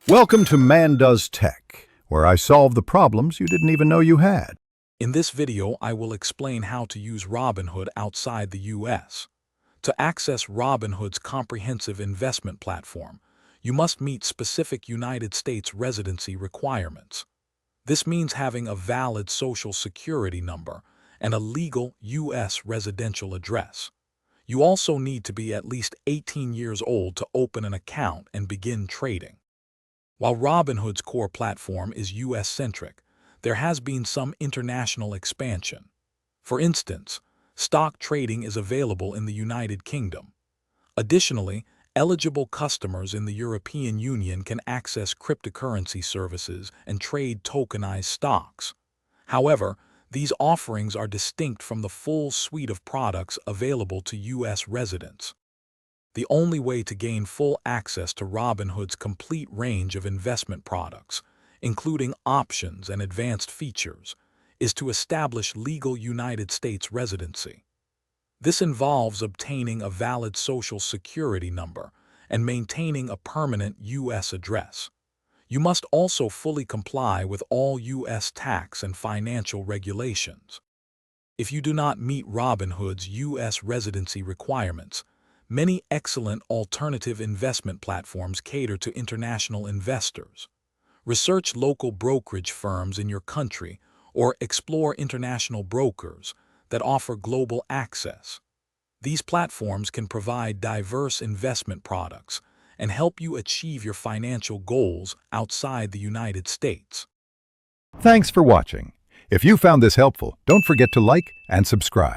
Welcome to Man Does Tech, where I solve the problems you didn't even know you had. In this video, I will explain how to use Robinhood outside the US. To access Robinhood's comprehensive investment platform, you must meet specific United States residency requirements. This means having a valid Social Security number and a legal U.S. residential address. You also need to be at least 18 years old to open an account and begin trading. While Robinhood's core platform is U.S.-centric, there has been some international expansion. For instance, stock trading is available in the United Kingdom. Additionally, eligible customers in the European Union can access cryptocurrency services and trade tokenized stocks. However, these offerings are distinct from the full suite of products available to U.S. residents. The only way to gain full access to Robinhood's complete range of investment products, including options and advanced features, is to establish legal United States residency. This involves obtaining a valid Social Security number and maintaining a permanent U.S. address. You must also fully comply with all U.S. tax and financial regulations. If you do not meet Robinhood's U.S. residency requirements, many excellent alternative investment platforms cater to international investors. Research local brokerage firms in your country or explore international brokers that offer global access. These platforms can provide diverse investment products and help you achieve your financial goals outside the United States. Thanks for watching. If you found this helpful, don't forget to like and subscribe.